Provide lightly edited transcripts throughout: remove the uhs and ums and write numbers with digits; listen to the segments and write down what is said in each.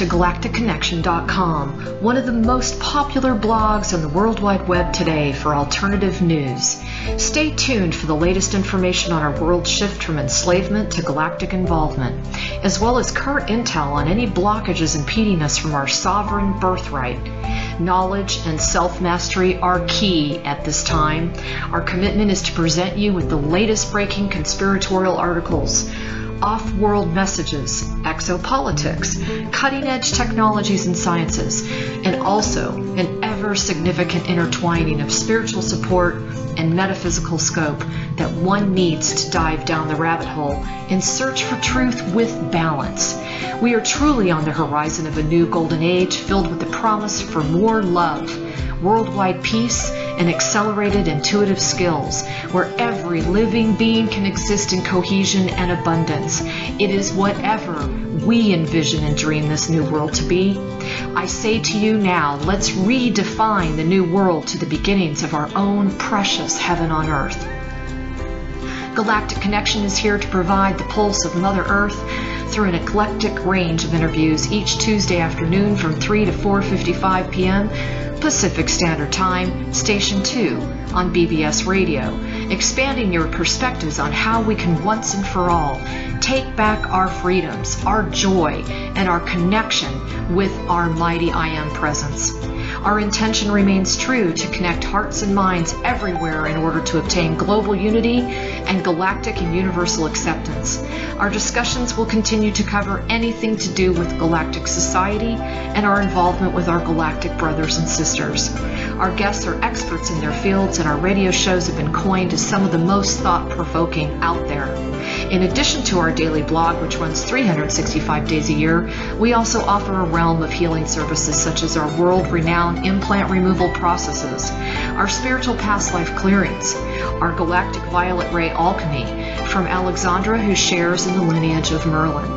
to galacticconnection.com, one of the most popular blogs on the World Wide Web today for alternative news. Stay tuned for the latest information on our world shift from enslavement to galactic involvement, as well as current intel on any blockages impeding us from our sovereign birthright. Knowledge and self-mastery are key at this time. Our commitment is to present you with the latest breaking conspiratorial articles, off-world messages, exopolitics, cutting-edge technologies and sciences, and also an ever-significant intertwining of spiritual support and metaphysical scope that one needs to dive down the rabbit hole in search for truth with balance. We are truly on the horizon of a new golden age filled with the promise for more love, worldwide peace, and accelerated intuitive skills, where every living being can exist in cohesion and abundance. It is whatever we envision and dream this new world to be. I say to you now, let's redefine the new world to the beginnings of our own precious heaven on earth. Galactic Connection is here to provide the pulse of Mother Earth through an eclectic range of interviews each Tuesday afternoon from 3 to 4:55 p.m. Pacific Standard Time, Station 2 on BBS Radio, expanding your perspectives on how we can once and for all take back our freedoms, our joy, and our connection with our mighty I Am presence. Our intention remains true to connect hearts and minds everywhere in order to obtain global unity and galactic and universal acceptance. Our discussions will continue to cover anything to do with galactic society and our involvement with our galactic brothers and sisters. Our guests are experts in their fields, and our radio shows have been coined as some of the most thought-provoking out there. In addition to our daily blog, which runs 365 days a year, we also offer a realm of healing services such as our world-renowned implant removal processes, our spiritual past life clearings, our galactic violet ray alchemy from Alexandra, who shares in the lineage of Merlin,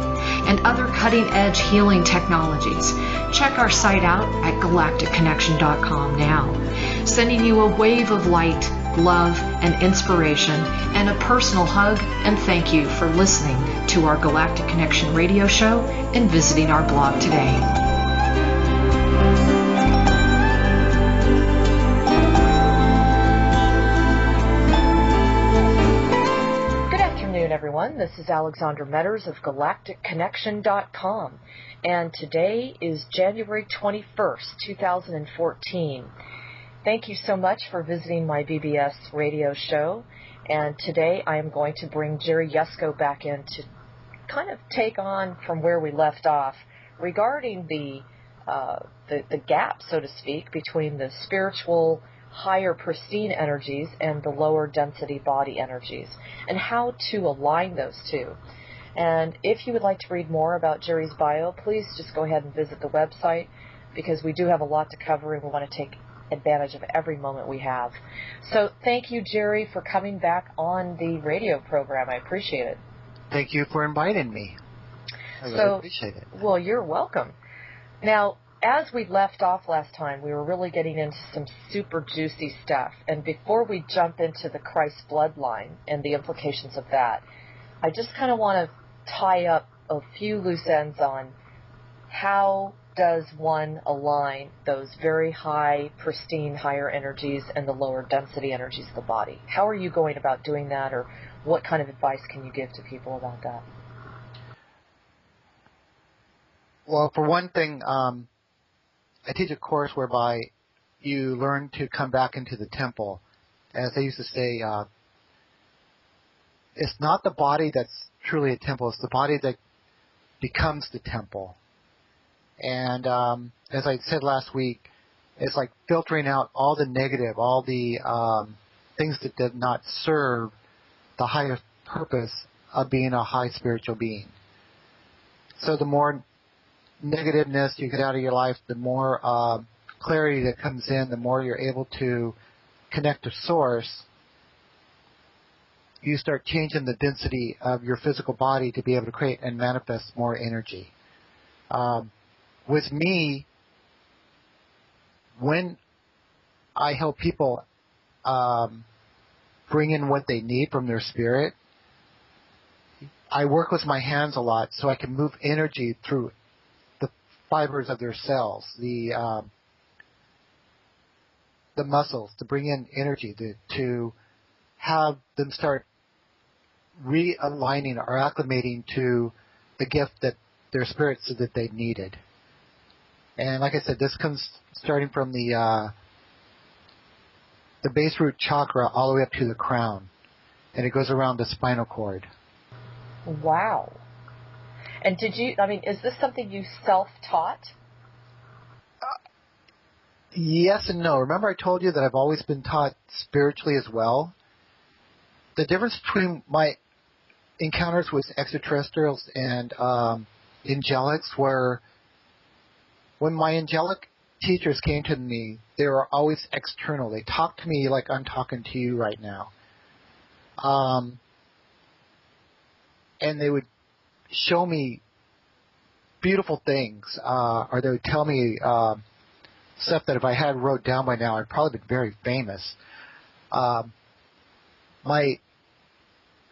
and other cutting-edge healing technologies. Check our site out at galacticconnection.com now, sending you a wave of light, love, and inspiration, and a personal hug and thank you for listening to our Galactic Connection radio show and visiting our blog today. Good afternoon, everyone. This is Alexandra Metters of galacticconnection.com, and today is January 21st, 2014. Thank you so much for visiting my BBS radio show, and today I am going to bring Jerry Yusko back in to kind of take on from where we left off regarding the gap, so to speak, between the spiritual, higher pristine energies and the lower density body energies, and how to align those two. And if you would like to read more about Jerry's bio, please just go ahead and visit the website, because we do have a lot to cover and we want to take advantage of every moment we have. So thank you, Jerry, for coming back on the radio program. I appreciate it. Thank you for inviting me. I really appreciate it. Well, you're welcome. Now, as we left off last time, we were really getting into some super juicy stuff. And before we jump into the Christ bloodline and the implications of that, I just kind of want to tie up a few loose ends on how does one align those very high, pristine, higher energies and the lower density energies of the body? How are you going about doing that, or what kind of advice can you give to people about that? Well, for one thing, I teach a course whereby you learn to come back into the temple. As I used to say, it's not the body that's truly a temple, it's the body that becomes the temple. And as I said last week, it's like filtering out all the negative, all the things that did not serve the higher purpose of being a high spiritual being. So the more negativeness you get out of your life, the more clarity that comes in, the more you're able to connect to Source. You start changing the density of your physical body to be able to create and manifest more energy. With me, when I help people bring in what they need from their spirit, I work with my hands a lot so I can move energy through the fibers of their cells, the muscles, to bring in energy, to have them start realigning or acclimating to the gift that their spirit said that they needed. And like I said, this comes starting from the base root chakra all the way up to the crown, and it goes around the spinal cord. Wow. And is this something you self-taught? Yes and no. Remember I told you that I've always been taught spiritually as well? The difference between my encounters with extraterrestrials and angelics were when my angelic teachers came to me, they were always external. They talked to me like I'm talking to you right now. And they would show me beautiful things, or they would tell me stuff that if I had wrote down by now, I'd probably been very famous. My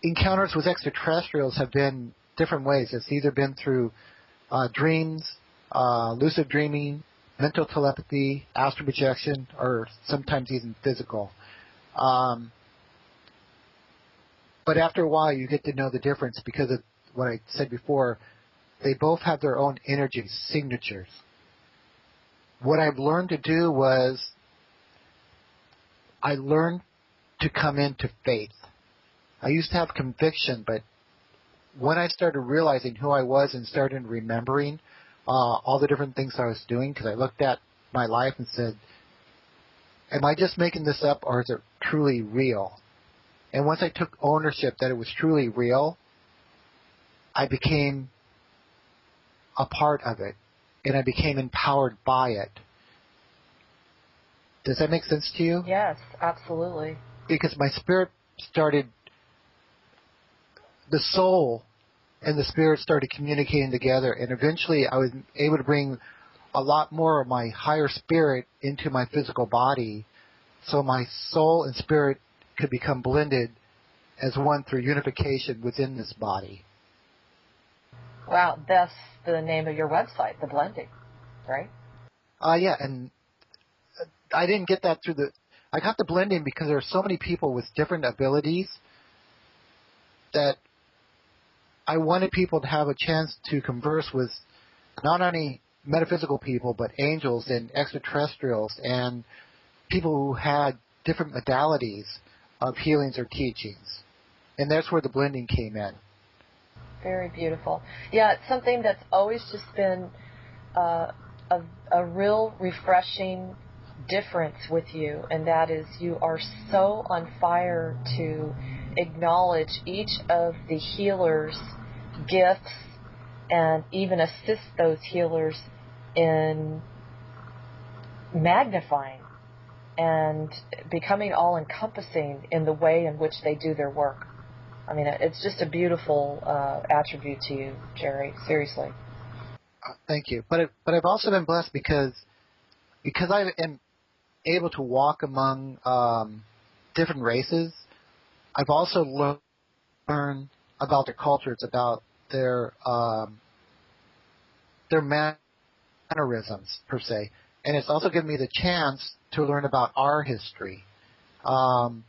encounters with extraterrestrials have been different ways. It's either been through dreams, lucid dreaming, mental telepathy, astral projection, or sometimes even physical. But after a while, you get to know the difference because of what I said before. They both have their own energy signatures. What I've learned to do was I learned to come into faith. I used to have conviction, but when I started realizing who I was and started remembering all the different things I was doing, because I looked at my life and said, am I just making this up or is it truly real? And once I took ownership that it was truly real, I became a part of it, and I became empowered by it. Does that make sense to you? Yes, absolutely. Because my spirit started, the soul and the spirit started communicating together, and eventually I was able to bring a lot more of my higher spirit into my physical body, so my soul and spirit could become blended as one through unification within this body. Wow, that's the name of your website, The Blending, right? Yeah, and I didn't get that through I got the blending because there are so many people with different abilities that I wanted people to have a chance to converse with not only metaphysical people, but angels and extraterrestrials and people who had different modalities of healings or teachings. And that's where the blending came in. Very beautiful. Yeah, it's something that's always just been a real refreshing difference with you, and that is you are so on fire to acknowledge each of the healers' gifts and even assist those healers in magnifying and becoming all-encompassing in the way in which they do their work. I mean, it's just a beautiful attribute to you, Jerry, seriously. Thank you. But I've also been blessed because I am able to walk among different races. I've also learned about their cultures, about their mannerisms, per se. And it's also given me the chance to learn about our history. But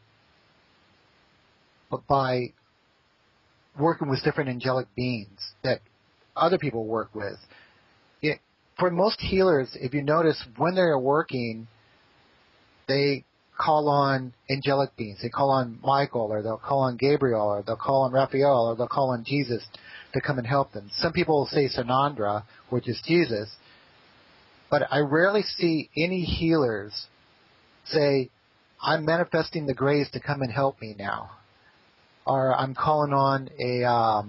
by working with different angelic beings that other people work with. For most healers, if you notice, when they're working, they call on angelic beings. They call on Michael, or they'll call on Gabriel, or they'll call on Raphael, or they'll call on Jesus to come and help them. Some people will say Sanandra, which is Jesus, but I rarely see any healers say, I'm manifesting the Greys to come and help me now. Or I'm calling on a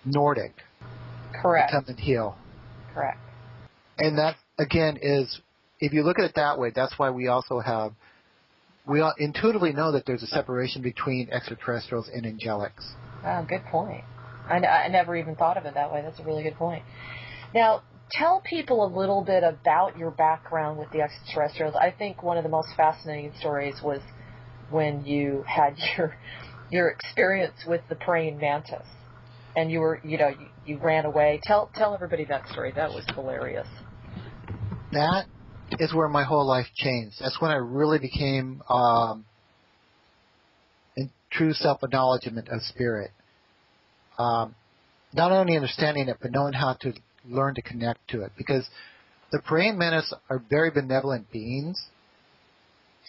Nordic Correct. to come and heal. Correct. And that, again, is, if you look at it that way, that's why we also have, we all intuitively know that there's a separation between extraterrestrials and angelics. Oh, good point. I never even thought of it that way. That's a really good point. Now, tell people a little bit about your background with the extraterrestrials. I think one of the most fascinating stories was when you had your experience with the praying mantis, and you ran away. Tell everybody that story. That was hilarious. that is where my whole life changed. That's when I really became in true self-acknowledgement of spirit. Not only understanding it, but knowing how to learn to connect to it. Because the praying mantis are very benevolent beings.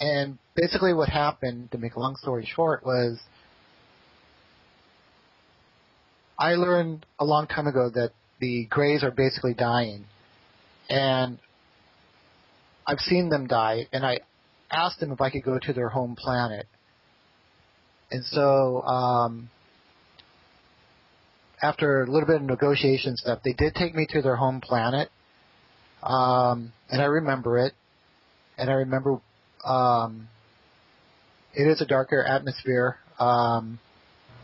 And basically what happened, to make a long story short, was I learned a long time ago that the Greys are basically dying. And I've seen them die, and I asked them if I could go to their home planet. And so after a little bit of negotiation stuff, they did take me to their home planet. And I remember it. And I remember it is a darker atmosphere.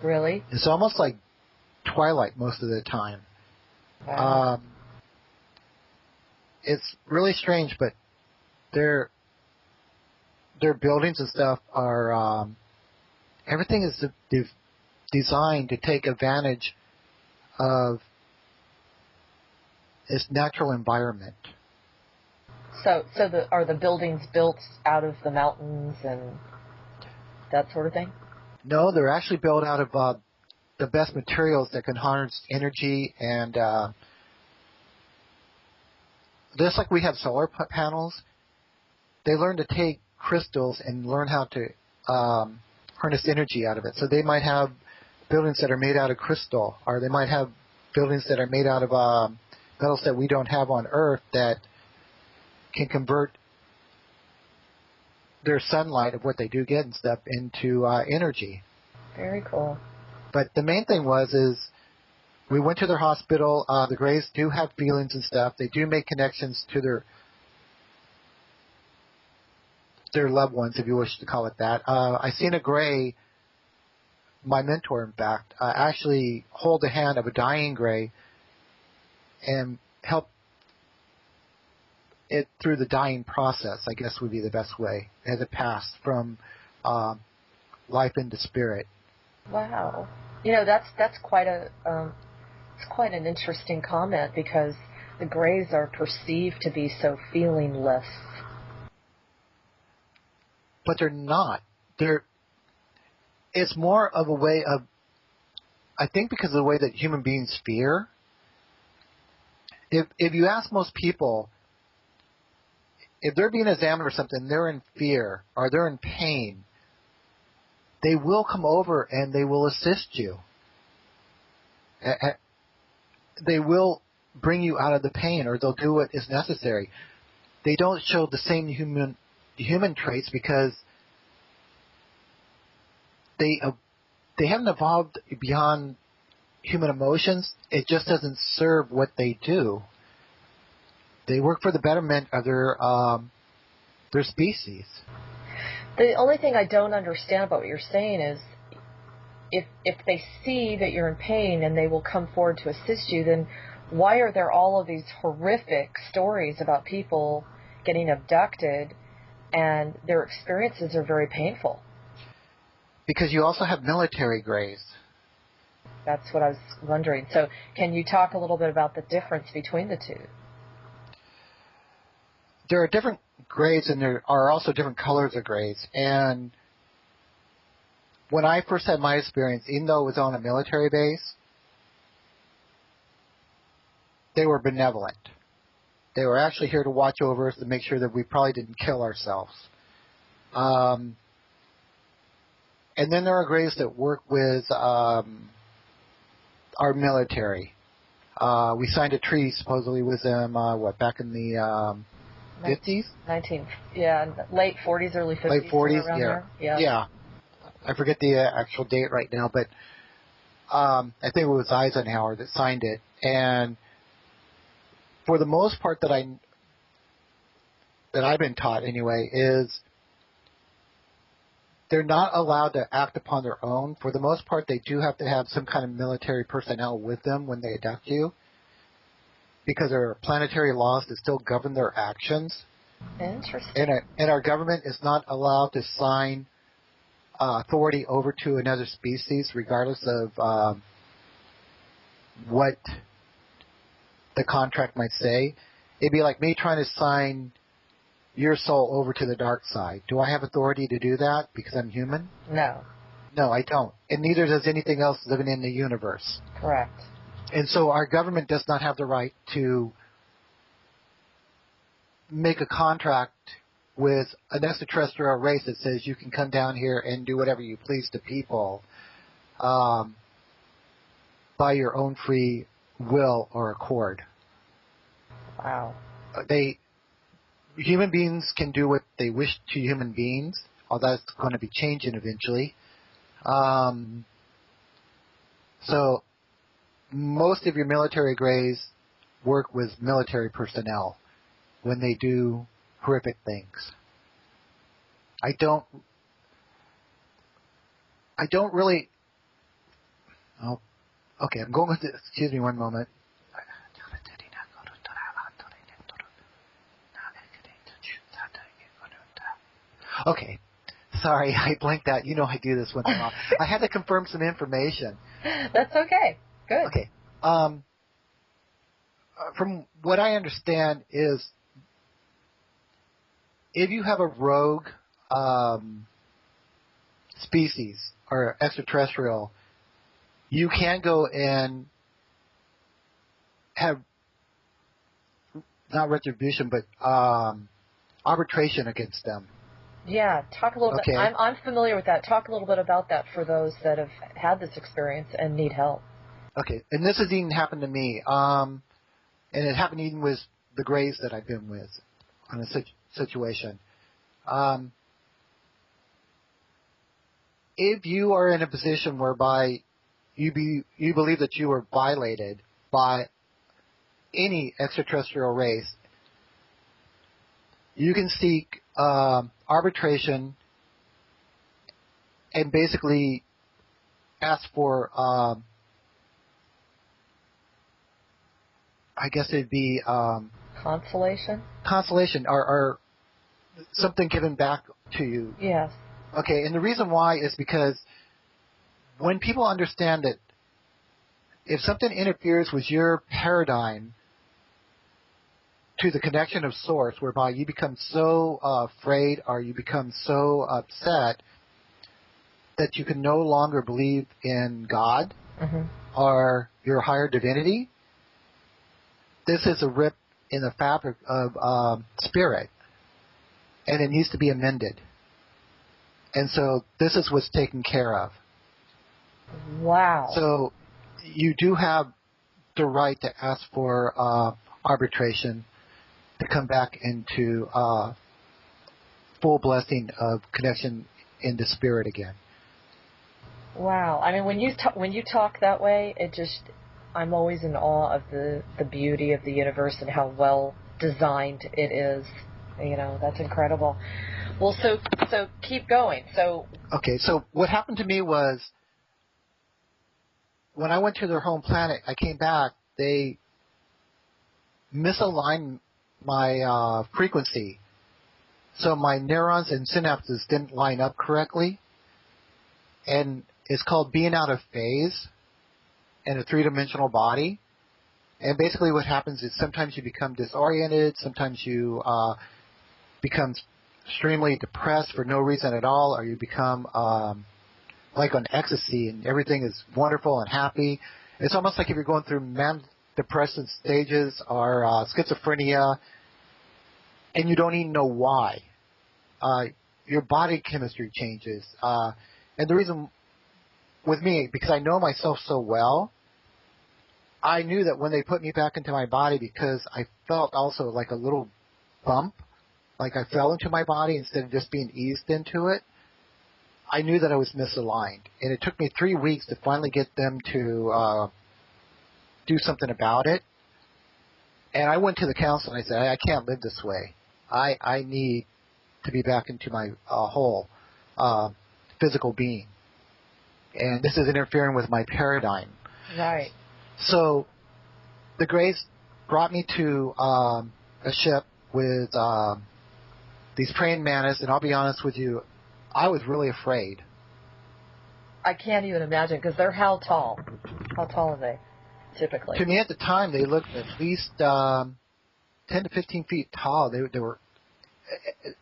Really? It's almost like twilight most of the time. Wow. It's really strange, but their buildings and stuff are everything is designed to take advantage of its natural environment. So are the buildings built out of the mountains and that sort of thing? No, they're actually built out of the best materials that can harness energy, and just like we have solar panels, they learn to take crystals and learn how to harness energy out of it. So they might have buildings that are made out of crystal, or they might have buildings that are made out of metals that we don't have on Earth that can convert their sunlight of what they do get and stuff into energy. Very cool. But the main thing is we went to their hospital. The Greys do have feelings and stuff. They do make connections to their loved ones, if you wish to call it that. I seen a Grey, my mentor, in fact, actually hold the hand of a dying Grey and help it through the dying process, I guess would be the best way, as it passed from life into spirit. Wow. You know, that's quite it's quite an interesting comment, because the Greys are perceived to be so feelingless. But they're not. It's more of a way of, I think, because of the way that human beings fear. If you ask most people, if they're being examined or something, they're in fear or they're in pain, they will come over and they will assist you. They will bring you out of the pain, or they'll do what is necessary. They don't show the same human traits because they haven't evolved beyond human emotions. It just doesn't serve what they do. They work for the betterment of their species. The only thing I don't understand about what you're saying is, if they see that you're in pain and they will come forward to assist you, then why are there all of these horrific stories about people getting abducted and their experiences are very painful? Because you also have military Greys. That's what I was wondering. So can you talk a little bit about the difference between the two? There are different Greys, and there are also different colors of Greys. And when I first had my experience, even though it was on a military base, they were benevolent. They were actually here to watch over us to make sure that we probably didn't kill ourselves. And then there are Greys that work with our military. We signed a treaty supposedly with them, back in the 50s? Late 40s, early 50s. Late 40s, around there. Yeah. I forget the actual date right now, but I think it was Eisenhower that signed it. And for the most part that I've been taught anyway, is they're not allowed to act upon their own. For the most part, they do have to have some kind of military personnel with them when they abduct you, because there are planetary laws that still govern their actions. Interesting. And our government is not allowed to sign authority over to another species, regardless of what the contract might say. It'd be like me trying to sign your soul over to the dark side. Do I have authority to do that because I'm human? No. No, I don't. And neither does anything else living in the universe. Correct. And so our government does not have the right to make a contract with an extraterrestrial race that says you can come down here and do whatever you please to people by your own free will or accord. Wow. Human beings can do what they wish to human beings, although that's going to be changing eventually. So most of your military grays work with military personnel when they do horrific things. I don't really. Oh, okay. I'm going with this. Excuse me one moment. Okay. Sorry, I blanked out. You know I do this once in a while. I had to confirm some information. That's okay. Good. Okay. From what I understand is if you have a rogue species or extraterrestrial, you can go and have not retribution, but arbitration against them. Yeah, talk a little Okay. bit. I'm familiar with that. Talk a little bit about that for those that have had this experience and need help. Okay, and this has even happened to me, and it happened even with the Greys that I've been with on a situation. If you are in a position whereby you believe that you were violated by any extraterrestrial race, you can seek arbitration and basically ask for, I guess it'd be Consolation? consolation or something given back to you. Yes. Okay, and the reason why is because when people understand that if something interferes with your paradigm to the connection of source, whereby you become so afraid or you become so upset that you can no longer believe in God or your higher divinity, this is a rip in the fabric of spirit, and it needs to be amended. And so this is what's taken care of. Wow. So you do have the right to ask for arbitration to come back into full blessing of connection into spirit again. Wow. I mean, when you talk that way, I'm always in awe of the beauty of the universe and how well designed it is. You know, that's incredible. Well, so keep going. So okay. So what happened to me was when I went to their home planet, I came back. They misaligned my frequency, so my neurons and synapses didn't line up correctly, and it's called being out of phase in a three-dimensional body. And basically what happens is sometimes you become disoriented, sometimes you become extremely depressed for no reason at all, or you become like on ecstasy and everything is wonderful and happy. It's almost like if you're going through depressive stages or schizophrenia and you don't even know why. Your body chemistry changes. And the reason with me, because I know myself so well, I knew that when they put me back into my body, because I felt also like a little bump, like I fell into my body instead of just being eased into it, I knew that I was misaligned. And it took me 3 weeks to finally get them to do something about it. And I went to the council and I said, I can't live this way. I need to be back into my whole physical being. And this is interfering with my paradigm. right. So the Greys brought me to a ship with these praying mantis, and I'll be honest with you, I was really afraid. I can't even imagine because they're how tall? How tall are they typically? To me at the time, they looked at least 10 10 to 15 feet tall. They were,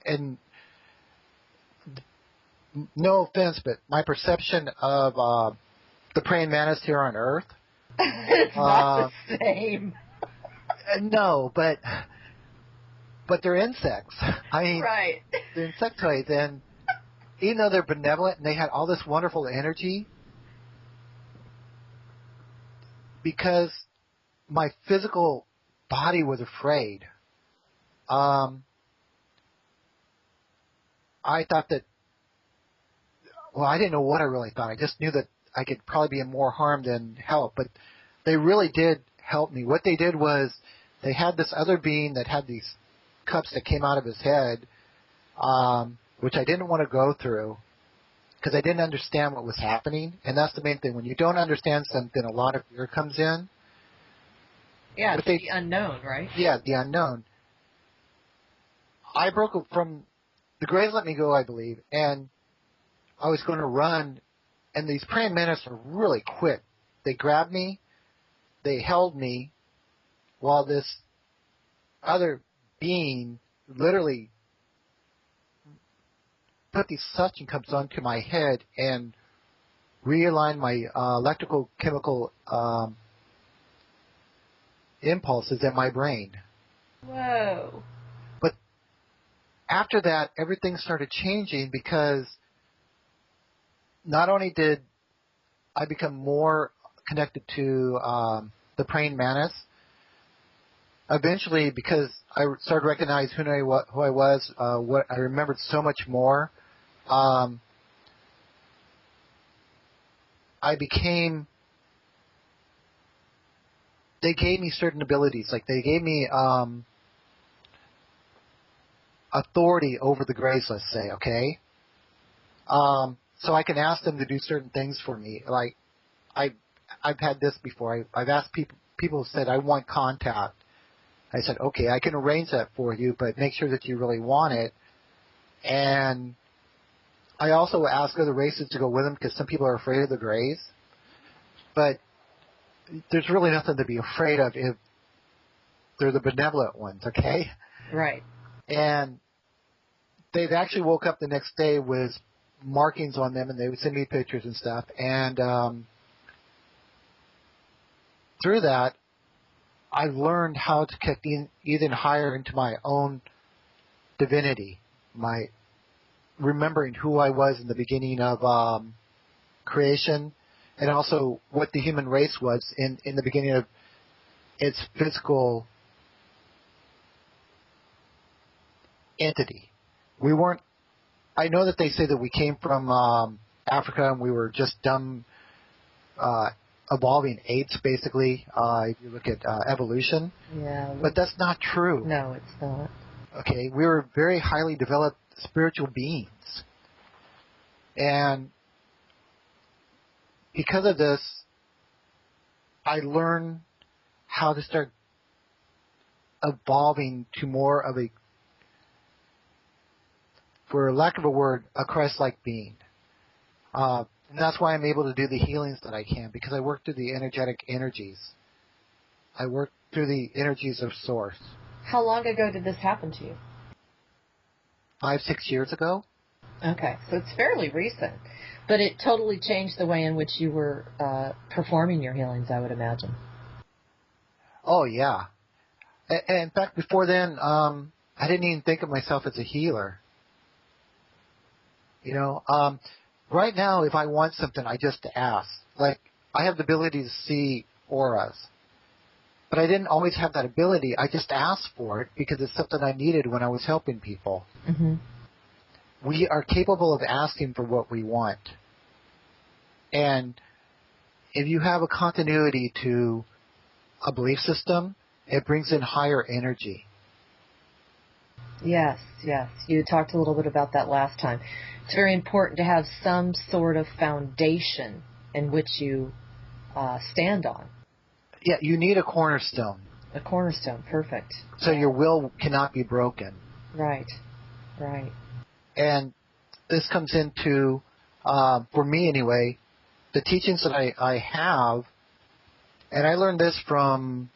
and no offense, but my perception of the praying mantis here on Earth, it's not the same. No, but they're insects. I mean, Right. they're insectoids, and even though they're benevolent and they had all this wonderful energy, because my physical body was afraid, I thought that, well, I didn't know what I really thought. I just knew that I could probably be in more harm than help, but they really did help me. What they did was they had this other being that had these cups that came out of his head, which I didn't want to go through because I didn't understand what was happening. And that's the main thing. When you don't understand something, a lot of fear comes in. Yeah, it's the unknown, right? Yeah, the unknown. I broke from the Greys let me go, I believe, and I was going to run, and these praying mantis are really quick. They grabbed me, they held me, while this other being literally put these suction cups onto my head and realigned my electrical chemical impulses in my brain. Whoa. But after that, everything started changing because not only did I become more connected to the praying mantis, eventually, because I started to recognize who I was, what I remembered so much more, I became. They gave me certain abilities, like they gave me authority over the Greys, let's say, okay? So I can ask them to do certain things for me. Like I've had this before. I've asked people said, I want contact. I said, okay, I can arrange that for you, but make sure that you really want it. And I also ask other races to go with them because some people are afraid of the Greys. But there's really nothing to be afraid of if they're the benevolent ones, okay? Right. And they've actually woke up the next day with markings on them, and they would send me pictures and stuff. And through that, I've learned how to connect even higher into my own divinity, my remembering who I was in the beginning of creation, and also what the human race was in the beginning of its physical entity. We weren't. I know that they say that we came from Africa and we were just dumb, evolving apes, basically. If you look at evolution, Yeah. but that's not true. No, it's not. Okay, we were very highly developed spiritual beings, and because of this, I learned how to start evolving to more of a, for lack of a word, a Christ-like being. And that's why I'm able to do the healings that I can, because I work through the energetic energies. I work through the energies of Source. How long ago did this happen to you? 5-6 years ago. Okay, so it's fairly recent. But it totally changed the way in which you were performing your healings, I would imagine. Oh, yeah. And in fact, before then, I didn't even think of myself as a healer. You know, right now, if I want something, I just ask. Like, I have the ability to see auras. But I didn't always have that ability. I just asked for it because it's something I needed when I was helping people. Mm-hmm. We are capable of asking for what we want. And if you have a continuity to a belief system, it brings in higher energy. Yes, yes. You talked a little bit about that last time. It's very important to have some sort of foundation in which you stand on. Yeah, you need a cornerstone. A cornerstone, perfect. So your will cannot be broken. Right, right. And this comes into, for me anyway, the teachings that I have, and I learned this from,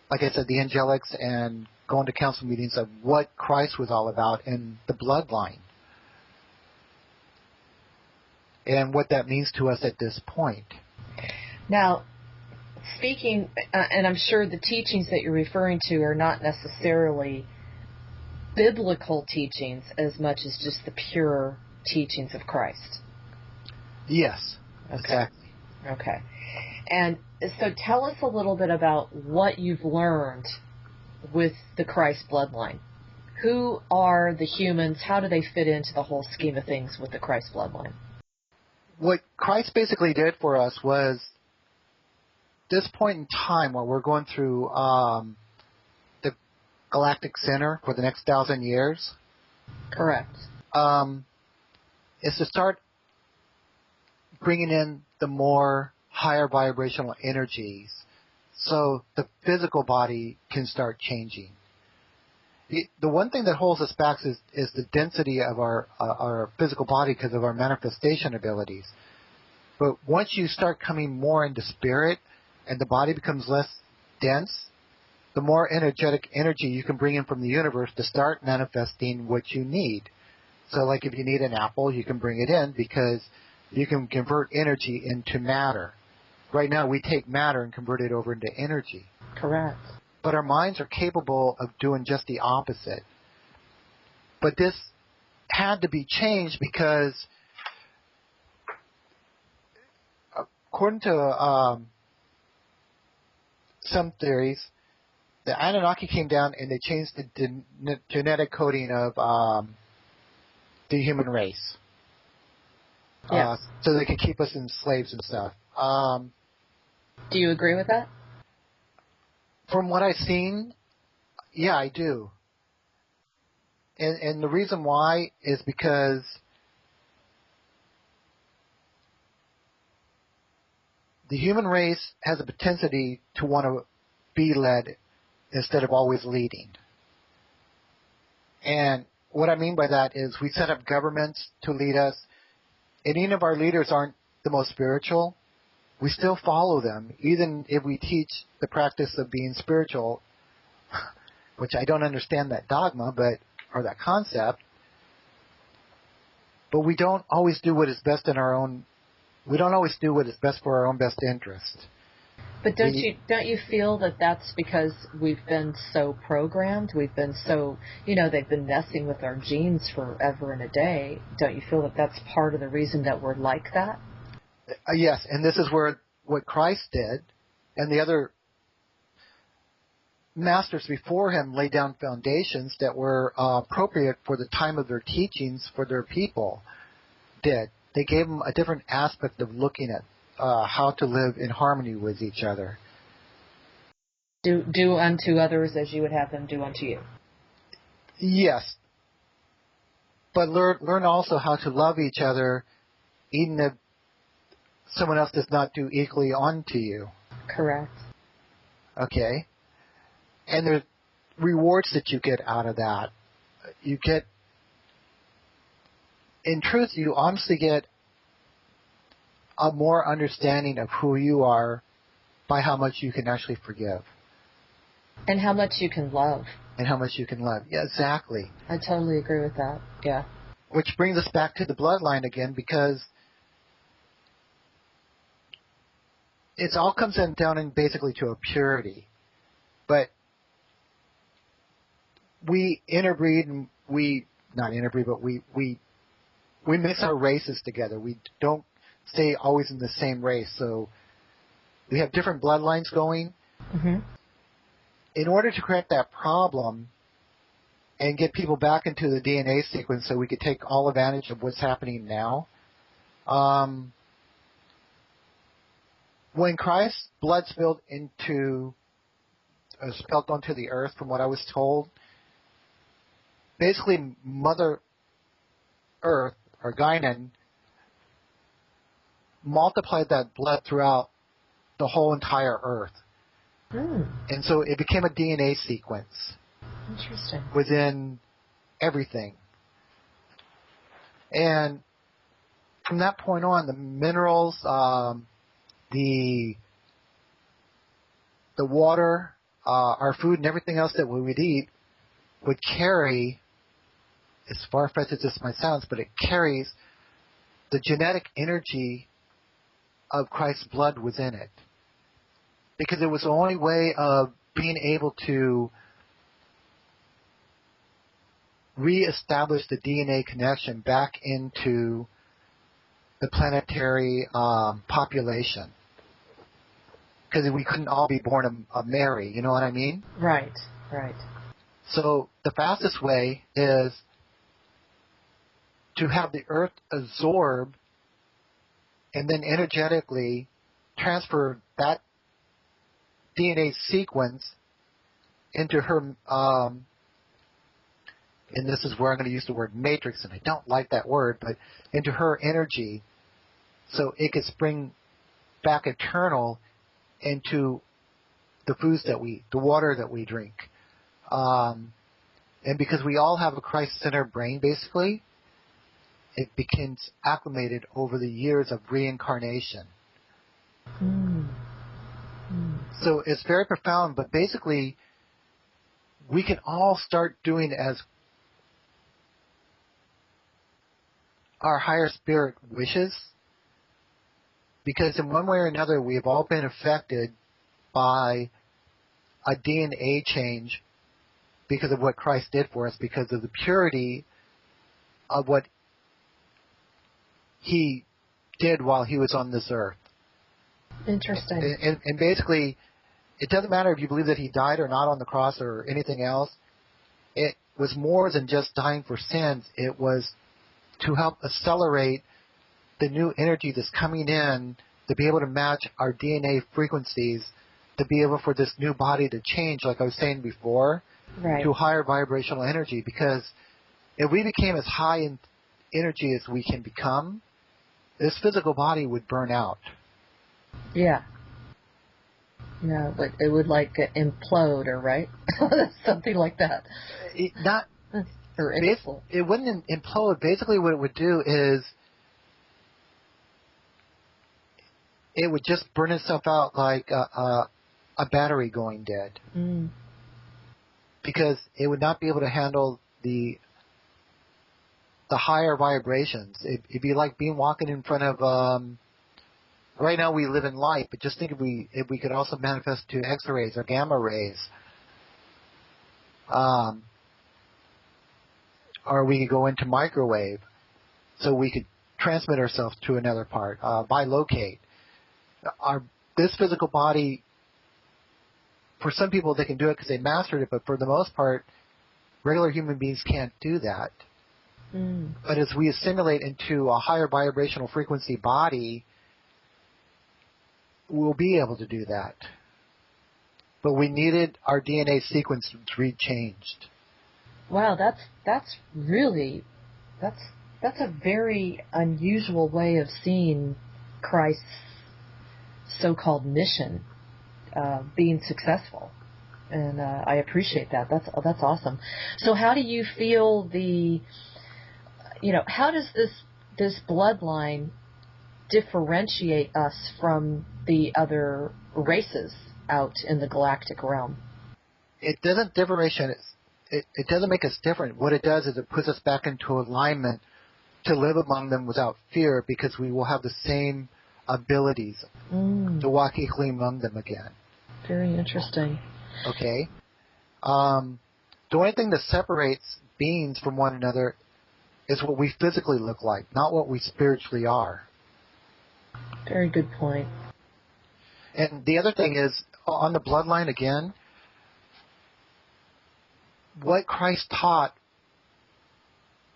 like I said, the angelics and going to council meetings of what Christ was all about and the bloodline and what that means to us at this point. Now, speaking, and I'm sure the teachings that you're referring to are not necessarily biblical teachings as much as just the pure teachings of Christ. Yes, okay. Exactly. Okay. And so tell us a little bit about what you've learned with the Christ bloodline. Who are the humans? How do they fit into the whole scheme of things with the Christ bloodline? What Christ basically did for us was this point in time while we're going through the Galactic Center for the next 1,000 years. Correct. Is to start bringing in the more higher vibrational energies so the physical body can start changing. The one thing that holds us back is the density of our physical body because of our manifestation abilities. But once you start coming more into spirit and the body becomes less dense, the more energetic energy you can bring in from the universe to start manifesting what you need. So like if you need an apple, you can bring it in because you can convert energy into matter. Right now we take matter and convert it over into energy. Correct. But our minds are capable of doing just the opposite. But this had to be changed because according to some theories, the Anunnaki came down and they changed the genetic coding of the human race. Yes. So they could keep us in slaves and stuff. Do you agree with that? From what I've seen, yeah, I do. And the reason why is because the human race has a propensity to want to be led instead of always leading. And what I mean by that is we set up governments to lead us, and even if our leaders aren't the most spiritual, we still follow them, even if we teach the practice of being spiritual, which I don't understand that dogma, or that concept, but we don't always do what is best in our own, we don't always do what is best for our own best interest. But don't you feel that that's because we've been so programmed, we've been so, they've been messing with our genes forever and a day. Don't you feel that that's part of the reason that we're like that? Yes, and this is where what Christ did and the other masters before him laid down foundations that were appropriate for the time of their teachings for their people did. They gave them a different aspect of looking at how to live in harmony with each other. Do unto others as you would have them do unto you. Yes, but learn also how to love each other even if someone else does not do equally onto you. Correct. Okay. And there's rewards that you get out of that. You get, in truth, you honestly get a more understanding of who you are by how much you can actually forgive. And how much you can love. And how much you can love. Yeah, exactly. I totally agree with that. Yeah. Which brings us back to the bloodline again, because it all comes down in basically to a purity. But we interbreed and not interbreed, but we mix our races together. We don't stay always in the same race. So we have different bloodlines going. Mm-hmm. In order to correct that problem and get people back into the DNA sequence so we could take all advantage of what's happening now, when Christ's blood spilled onto the earth, from what I was told, basically Mother Earth, or Guinan, multiplied that blood throughout the whole entire earth. And so it became a DNA sequence. Interesting. Within everything. And from that point on, the minerals, the water, our food and everything else that we would eat would carry, as far-fetched as this might sound, but it carries the genetic energy of Christ's blood within it. Because it was the only way of being able to reestablish the DNA connection back into the planetary population. Because we couldn't all be born of Mary, you know what I mean? Right, right. So the fastest way is to have the Earth absorb and then energetically transfer that DNA sequence into her, and this is where I'm going to use the word matrix, and I don't like that word, but into her energy so it could spring back eternal into the foods that we eat, the water that we drink. And because we all have a Christ-centered brain, basically, it becomes acclimated over the years of reincarnation. So it's very profound, but basically we can all start doing as our higher spirit wishes, because in one way or another we have all been affected by a DNA change because of what Christ did for us, because of the purity of what he did while he was on this earth. Interesting. And basically, it doesn't matter if you believe that he died or not on the cross or anything else. It was more than just dying for sins. It was to help accelerate the new energy that's coming in to be able to match our DNA frequencies, to be able for this new body to change, like I was saying before, Right. to higher vibrational energy. Because if we became as high in energy as we can become, this physical body would burn out. Yeah. Yeah, but it would like implode, or right? Something like that. Or explode. It wouldn't implode. Basically what it would do is it would just burn itself out like a battery going dead. Because it would not be able to handle the higher vibrations. It'd be like being walking in front of right now we live in light, but just think if we could also manifest to X-rays or gamma rays, or we could go into microwave, so we could transmit ourselves to another part, bilocate. This physical body, for some people they can do it because they mastered it, but for the most part, regular human beings can't do that. But as we assimilate into a higher vibrational frequency body, we'll be able to do that. But we needed our DNA sequence to be changed. Wow, that's really a very unusual way of seeing Christ's so-called mission being successful, and I appreciate that. That's awesome. So, how do you feel how does this bloodline differentiate us from the other races out in the galactic realm? It doesn't differentiate. It doesn't make us different. What it does is it puts us back into alignment to live among them without fear, because we will have the same abilities to walk equally among them again. Very interesting. Okay. The only thing that separates beings from one another is what we physically look like, not what we spiritually are. Very good point. And the other thing is, on the bloodline again, what Christ taught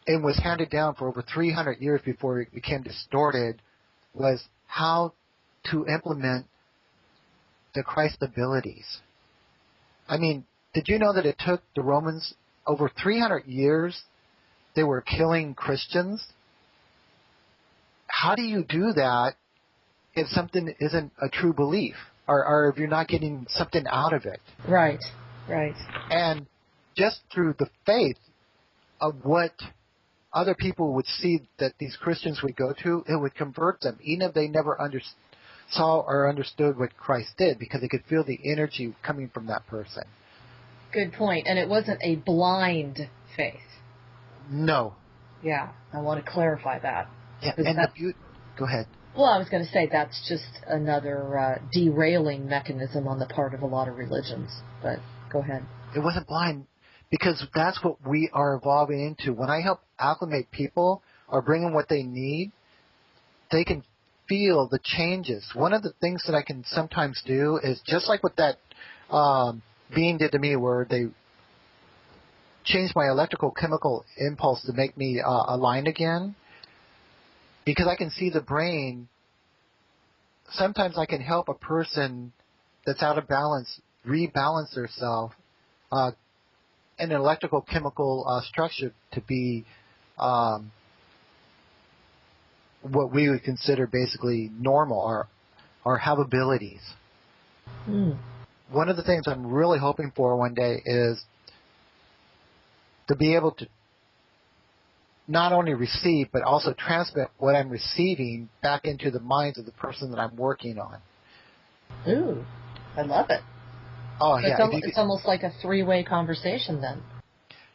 and was handed down for over 300 years before it became distorted was how to implement the Christ abilities. I mean, did you know that it took the Romans over 300 years? They were killing Christians. How do you do that if something isn't a true belief, or if you're not getting something out of it? Right, right. And just through the faith of what other people would see that these Christians would go to, it would convert them, even if they never saw or understood what Christ did, because they could feel the energy coming from that person. Good point. And it wasn't a blind faith. No. Yeah, I want to clarify that. Yeah, and go ahead. Well, I was going to say that's just another derailing mechanism on the part of a lot of religions. But go ahead. It wasn't blind because that's what we are evolving into. When I help acclimate people or bring in what they need, they can feel the changes. One of the things that I can sometimes do is just like what that being did to me, where they changed my electrical chemical impulse to make me aligned again. Because I can see the brain, sometimes I can help a person that's out of balance rebalance themselves in an electrical chemical structure to be what we would consider basically normal or have abilities. One of the things I'm really hoping for one day is to be able to not only receive, but also transmit what I'm receiving back into the minds of the person that I'm working on. Ooh, I love it. Oh, so yeah. It's almost like a three-way conversation then.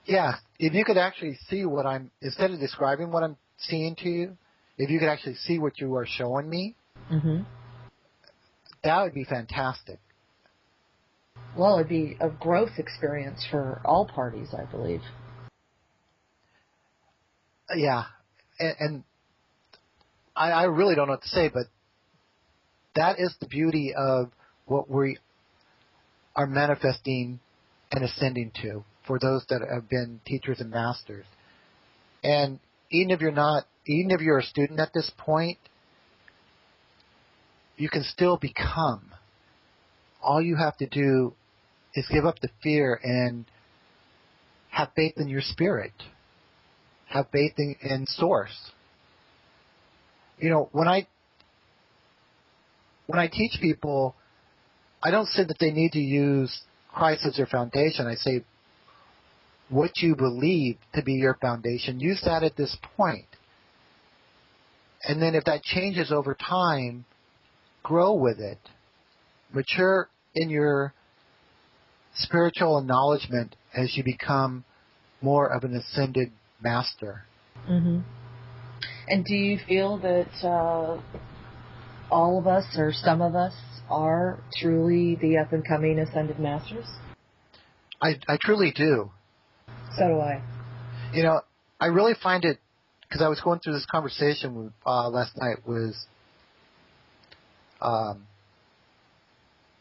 Yeah. If you could actually see what instead of describing what I'm seeing to you, if you could actually see what you are showing me, that would be fantastic. Well, it'd be a growth experience for all parties, I believe. Yeah, and I really don't know what to say, but that is the beauty of what we are manifesting and ascending to for those that have been teachers and masters. And even if you're a student at this point, you can still become. All you have to do is give up the fear and have faith in your spirit. Have faith in source. You know, when I teach people, I don't say that they need to use Christ as their foundation. I say, what you believe to be your foundation, use that at this point. And then if that changes over time, grow with it. Mature in your spiritual acknowledgement as you become more of an ascended master. And do you feel that all of us or some of us are truly the up-and-coming ascended masters? I truly do. So do I. You know, I really find it, because I was going through this conversation last night with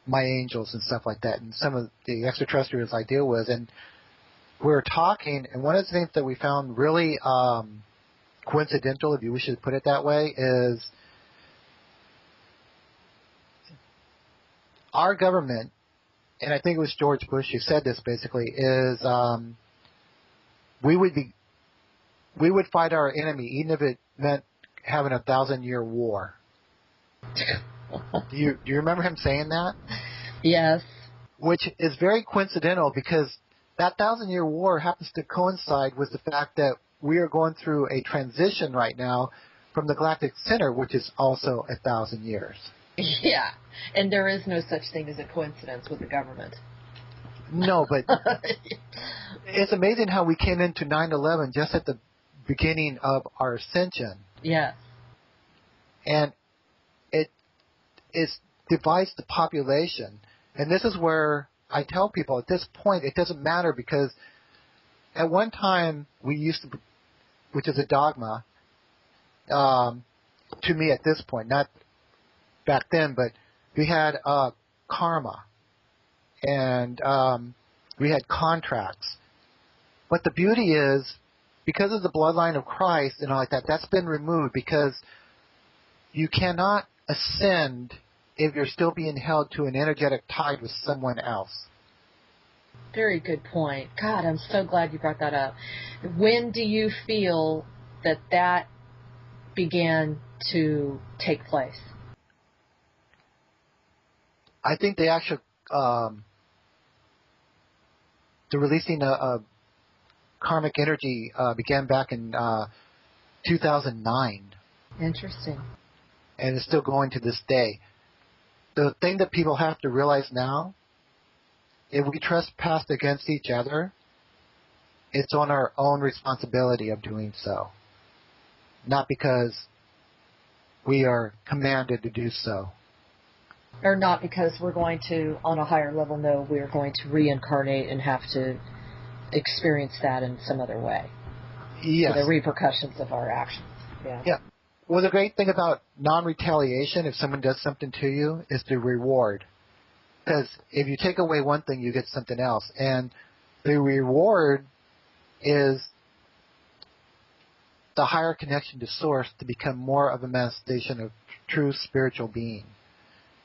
my angels and stuff like that, and some of the extraterrestrials I deal with, and we were talking, and one of the things that we found really coincidental, if you wish to put it that way, is our government, and I think it was George Bush who said this basically, is we would fight our enemy even if it meant having a 1,000-year war. Do you remember him saying that? Yes. Which is very coincidental because that 1,000-year war happens to coincide with the fact that we are going through a transition right now from the Galactic Center, which is also 1,000 years. Yeah, and there is no such thing as a coincidence with the government. No, but it's amazing how we came into 9/11 just at the beginning of our ascension. Yes. And it divides the population. And this is where I tell people at this point it doesn't matter, because at one time we used to, which is a dogma to me at this point, not back then, but we had karma and we had contracts. But the beauty is, because of the bloodline of Christ and all like that, that's been removed, because you cannot ascend if you're still being held to an energetic tie with someone else. Very good point. God, I'm so glad you brought that up. When do you feel that began to take place? I think the actual the releasing of karmic energy began back in 2009. Interesting. And it's still going to this day. The thing that people have to realize now if we trespass against each other, it's on our own responsibility of doing so, not because we are commanded to do so. Or not because we're going to, on a higher level, know we're going to reincarnate and have to experience that in some other way. Yes. For the repercussions of our actions. Yeah. Yeah. Well, the great thing about non-retaliation, if someone does something to you, is the reward. Because if you take away one thing, you get something else. And the reward is the higher connection to Source to become more of a manifestation of true spiritual being.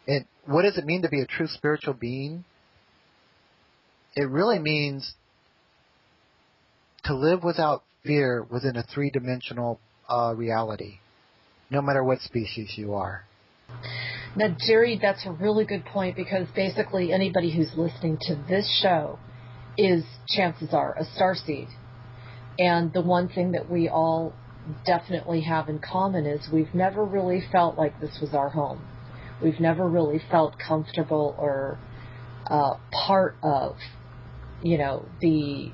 And what does it mean to be a true spiritual being? It really means to live without fear within a three-dimensional reality, no matter what species you are. Now, Jerry, that's a really good point, because basically anybody who's listening to this show is, chances are, a starseed. And the one thing that we all definitely have in common is we've never really felt like this was our home. We've never really felt comfortable or part of, the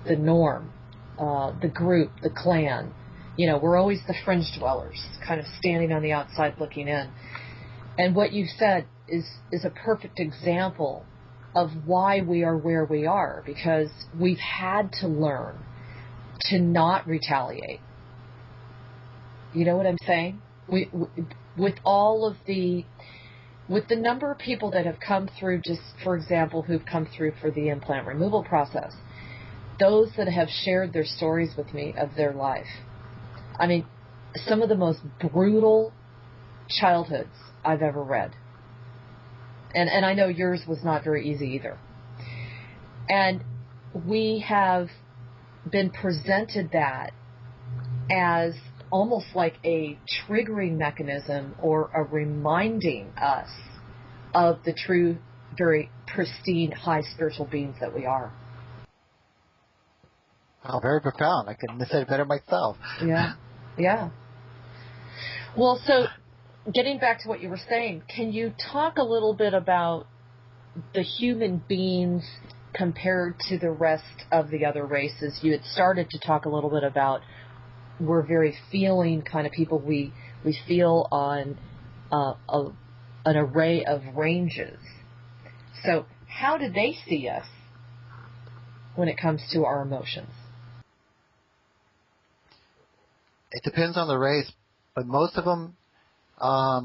norm, the group, the clan. We're always the fringe dwellers, kind of standing on the outside looking in. And what you said is a perfect example of why we are where we are, because we've had to learn to not retaliate. You know what I'm saying? With the number of people that have come through, just for example, who've come through for the implant removal process, those that have shared their stories with me of their life. I mean, some of the most brutal childhoods I've ever read. And I know yours was not very easy either. And we have been presented that as almost like a triggering mechanism, or a reminding us of the true, very pristine, high spiritual beings that we are. Oh, very profound. I couldn't have said it better myself. Yeah. Well, so getting back to what you were saying, can you talk a little bit about the human beings compared to the rest of the other races? You had started to talk a little bit about we're very feeling kind of people. We feel on an array of ranges. So how do they see us when it comes to our emotions? It depends on the race, but most of them are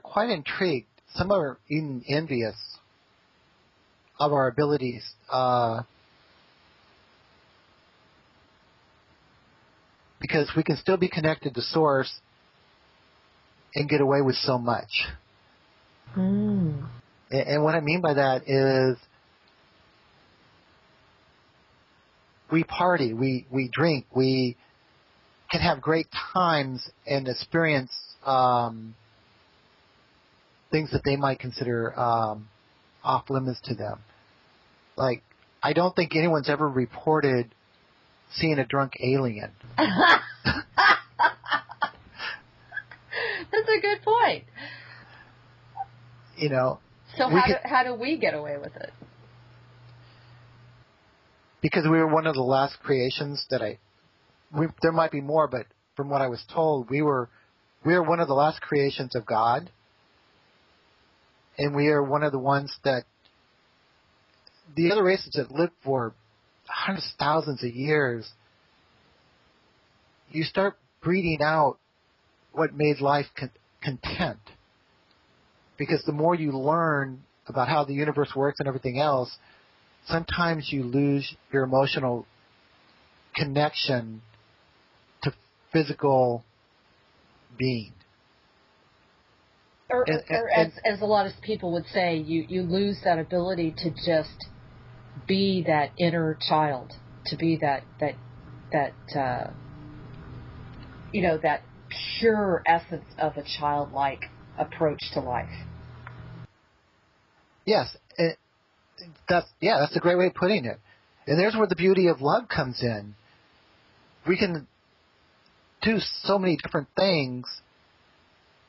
quite intrigued. Some are even envious of our abilities. Because we can still be connected to Source and get away with so much. And what I mean by that is we party, we drink, we can have great times and experience things that they might consider off limits to them. Like, I don't think anyone's ever reported seeing a drunk alien. That's a good point. So how do we get away with it? Because we were one of the last creations there might be more, but from what I was told, we were one of the last creations of God. And we are one of the ones that the other races that lived for hundreds of thousands of years, you start breeding out what made life content. Because the more you learn about how the universe works and everything else, sometimes you lose your emotional connection to physical being. Or as a lot of people would say, you lose that ability to just be that inner child, to be that pure essence of a childlike approach to life. Yes, that's a great way of putting it. And there's where the beauty of love comes in. We can do so many different things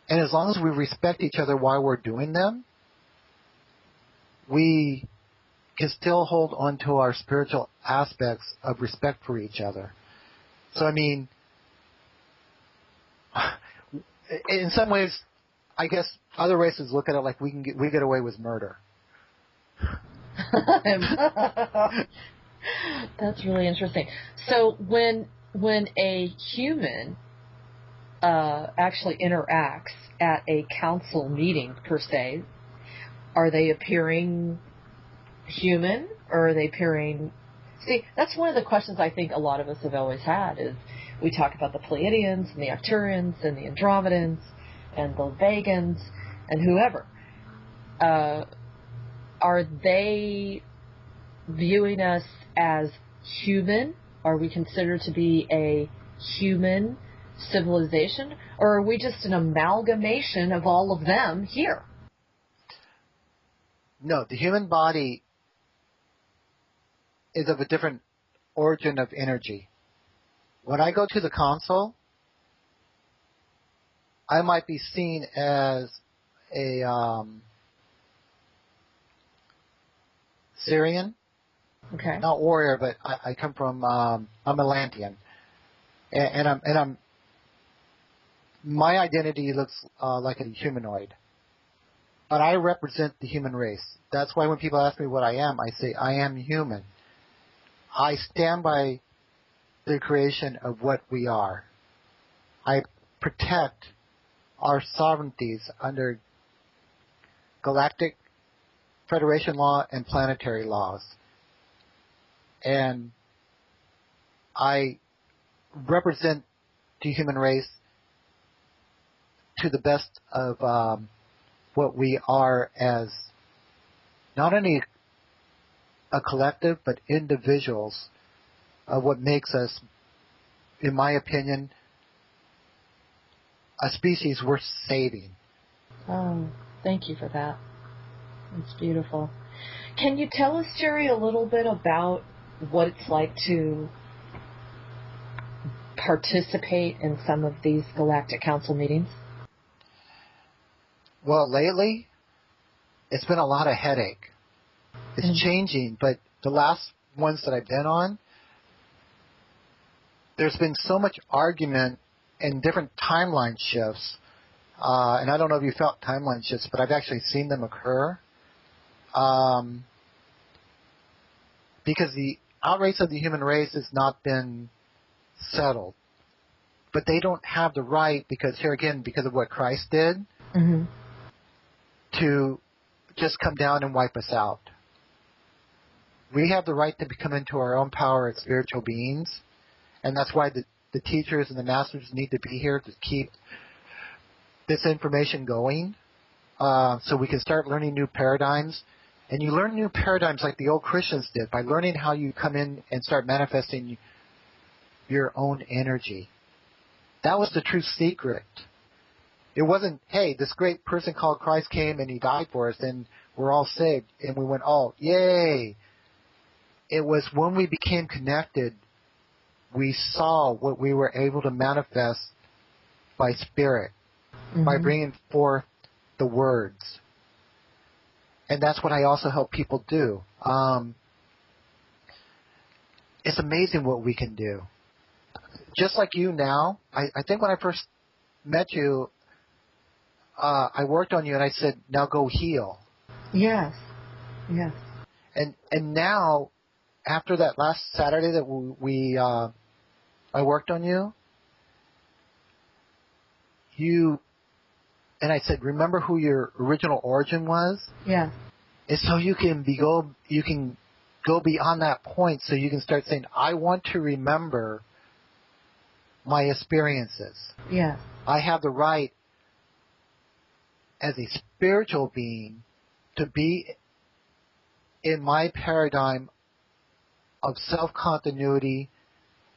And as long as we respect each other while we're doing them, we can still hold on to our spiritual aspects of respect for each other. So, I mean, in some ways, I guess other races look at it like we get away with murder. That's really interesting. So when a human actually interacts at a council meeting per se, are they appearing human or are they appearing? See, that's one of the questions I think a lot of us have always had. Is we talk about the Pleiadians and the Arcturians and the Andromedans and the Vegans and whoever. Are they viewing us as human? Are we considered to be a human civilization? Or are we just an amalgamation of all of them here? No, the human body is of a different origin of energy. When I go to the console, I might be seen as a Syrian. Okay. Not warrior, but I come from I'm Atlantean, and I'm my identity looks like a humanoid, but I represent the human race. That's why when people ask me what I am, I say I am human. I stand by the creation of what we are. I protect our sovereignties under Galactic Federation law and planetary laws. And I represent the human race to the best of what we are as not only a collective, but individuals of what makes us, in my opinion, a species worth saving. Oh, thank you for that. It's beautiful. Can you tell us, Jerry, a little bit about what it's like to participate in some of these Galactic Council meetings? Well, lately, it's been a lot of headache. It's changing, but the last ones that I've been on, there's been so much argument and different timeline shifts. And I don't know if you felt timeline shifts, but I've actually seen them occur. Because the outrace of the human race has not been settled. But they don't have the right, because here again, because of what Christ did, to just come down and wipe us out. We have the right to come into our own power as spiritual beings, and that's why the teachers and the masters need to be here to keep this information going, so we can start learning new paradigms. And you learn new paradigms like the old Christians did by learning how you come in and start manifesting your own energy. That was the true secret. It wasn't, hey, this great person called Christ came and he died for us and we're all saved. And we went, oh, yay. It was when we became connected, we saw what we were able to manifest by spirit, by bringing forth the words. And that's what I also help people do. It's amazing what we can do. Just like you now, I think when I first met you, I worked on you and I said, now go heal. Yes. Yes. And now, after that last Saturday that I worked on you, and I said, remember who your original origin was? Yeah. And so you can go beyond that point, so you can start saying, I want to remember my experiences. Yeah. I have the right as a spiritual being to be in my paradigm of self-continuity,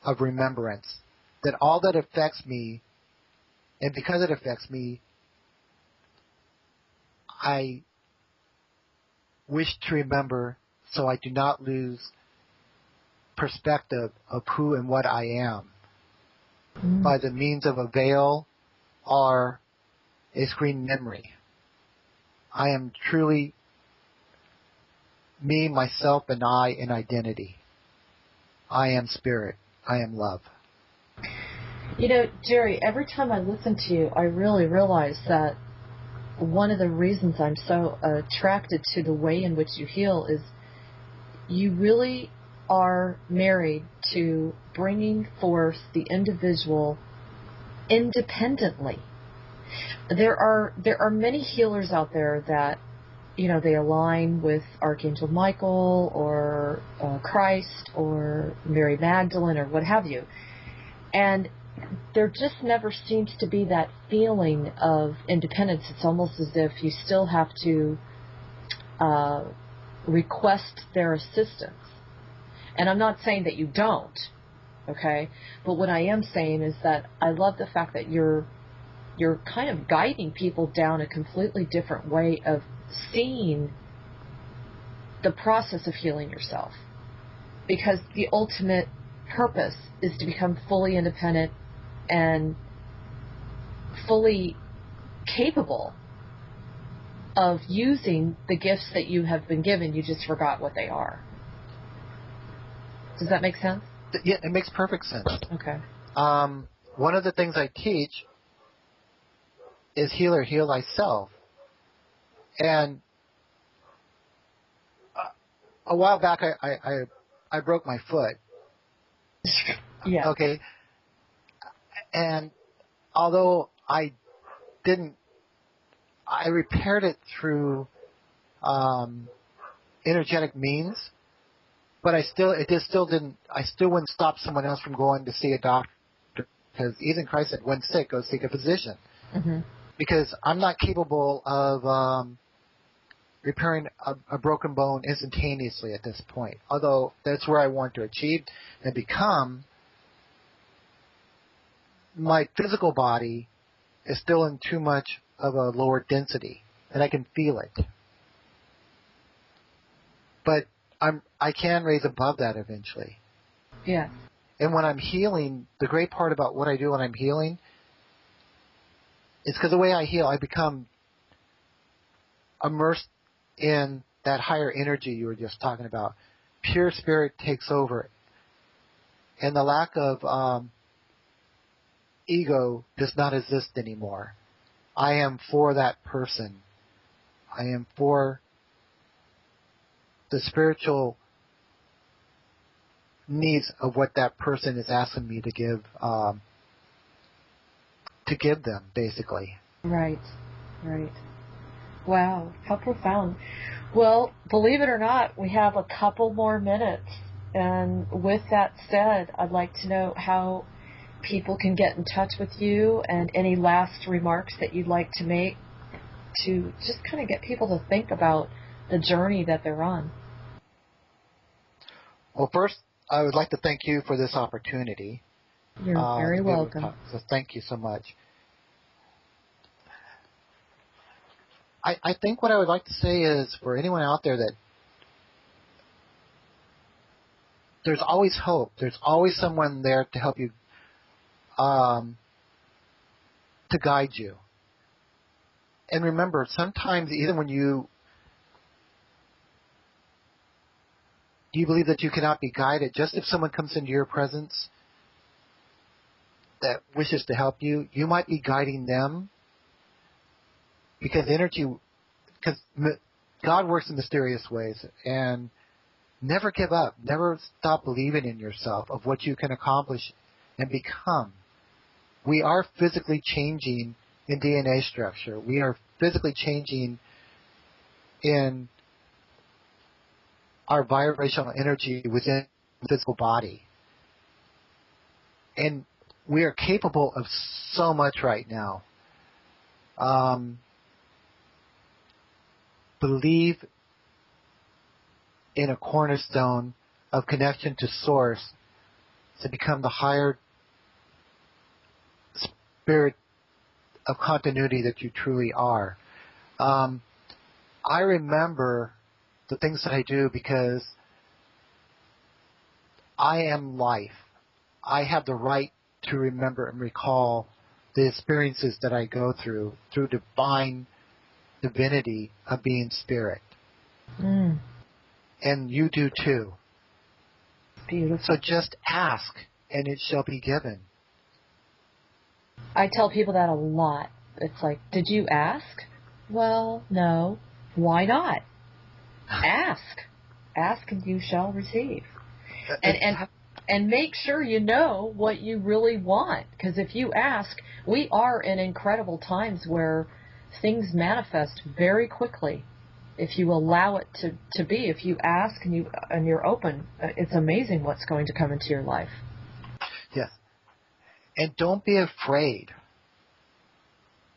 of remembrance, that all that affects me, and because it affects me, I wish to remember so I do not lose perspective of who and what I am by the means of a veil or is green memory. I am truly me, myself, and I in identity. I am spirit. I am love. You know, Jerry, every time I listen to you, I really realize that one of the reasons I'm so attracted to the way in which you heal is you really are married to bringing forth the individual independently. There are many healers out there that, you know, they align with Archangel Michael or Christ or Mary Magdalene or what have you. And there just never seems to be that feeling of independence. It's almost as if you still have to request their assistance. And I'm not saying that you don't, okay? But what I am saying is that I love the fact that you're kind of guiding people down a completely different way of seeing the process of healing yourself. Because the ultimate purpose is to become fully independent and fully capable of using the gifts that you have been given. You just forgot what they are. Does that make sense? Yeah, it makes perfect sense. Okay. One of the things I teach is heal thyself. And a while back, I broke my foot. Yeah. Okay. And although I repaired it through energetic means, but I still wouldn't stop someone else from going to see a doctor, because even Christ said, when sick, go seek a physician. Mm-hmm. Because I'm not capable of repairing a broken bone instantaneously at this point. Although that's where I want to achieve and become. My physical body is still in too much of a lower density, and I can feel it. But I can raise above that eventually. Yeah. And when I'm healing, the great part about what I do when I'm healing is because the way I heal, I become immersed in that higher energy you were just talking about. Pure spirit takes over. And the lack of ego does not exist anymore. I am for that person. I am for the spiritual needs of what that person is asking me to give them, basically. Right. Right. Wow, how profound. Well, believe it or not, we have a couple more minutes. And with that said, I'd like to know how people can get in touch with you and any last remarks that you'd like to make to just kind of get people to think about the journey that they're on. Well, first, I would like to thank you for this opportunity. You're very welcome. So thank you so much. I think what I would like to say is, for anyone out there, that there's always hope. There's always someone there to help you, to guide you. And remember, sometimes even when you believe that you cannot be guided, just if someone comes into your presence that wishes to help you, you might be guiding them. Because God works in mysterious ways, and never give up. Never stop believing in yourself, of what you can accomplish and become. We are physically changing in DNA structure. We are physically changing in our vibrational energy within the physical body. And we are capable of so much right now. Believe in a cornerstone of connection to Source to become the higher spirit of continuity that you truly are. I remember the things that I do because I am life. I have the right to remember and recall the experiences that I go through divine divinity of being spirit. Mm. And you do too. Beautiful. So just ask, and it shall be given. I tell people that a lot. It's like, did you ask? Well, no. Why not? Ask. Ask and you shall receive. And make sure you know what you really want. Because if you ask, we are in incredible times where things manifest very quickly. If you allow it to be, if you ask and you're open, it's amazing what's going to come into your life. Yes. And don't be afraid.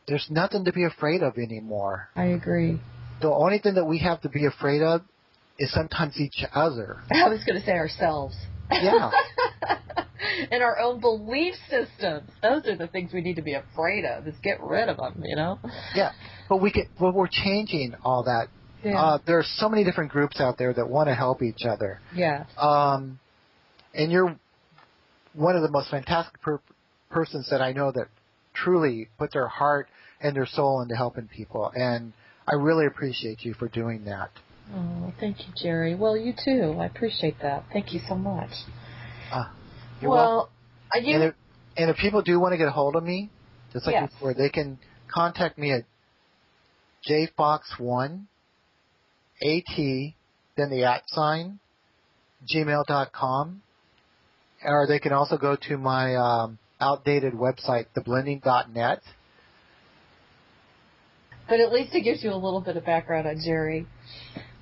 There's nothing to be afraid of anymore. I agree. The only thing that we have to be afraid of is sometimes each other. I was going to say ourselves. Yeah. And our own belief systems. Those are the things we need to be afraid of, is get rid of them, you know? Yeah. But we're changing all that. Yeah. There are so many different groups out there that want to help each other. Yeah. And you're one of the most fantastic persons that I know that truly put their heart and their soul into helping people. And I really appreciate you for doing that. Oh, thank you, Jerry. Well, you too. I appreciate that. Thank you so much. You're welcome. You... And if people do want to get a hold of me, just like Yes. before, they can contact me at jfox1at, then the @ gmail.com. Or they can also go to my outdated website, theblending.net. But at least it gives you a little bit of background on Jerry.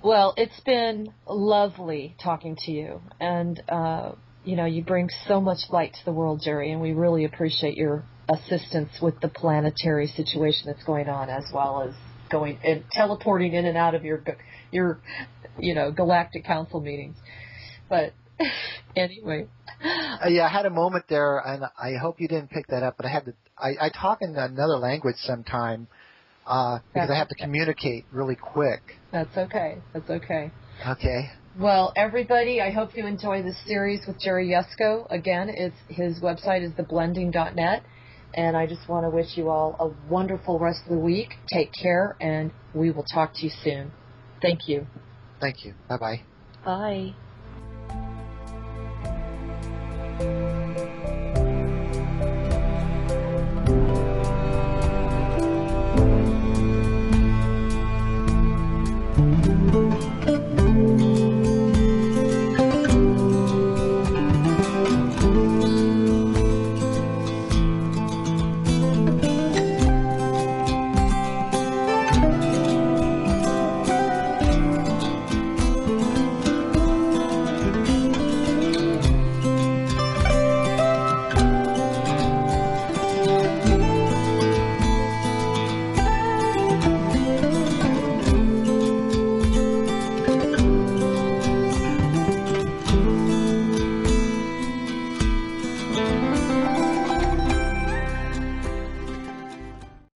Well, it's been lovely talking to you. And, you bring so much light to the world, Jerry, and we really appreciate your assistance with the planetary situation that's going on, as well as going and teleporting in and out of your Galactic Council meetings. But anyway. Yeah, I had a moment there, and I hope you didn't pick that up, but I talk in another language sometime because I have to communicate really quick. That's okay. That's okay. Okay. Well, everybody, I hope you enjoy this series with Jerry Yusko. Again, his website is theblending.net, and I just want to wish you all a wonderful rest of the week. Take care, and we will talk to you soon. Thank you. Thank you. Bye-bye. Bye.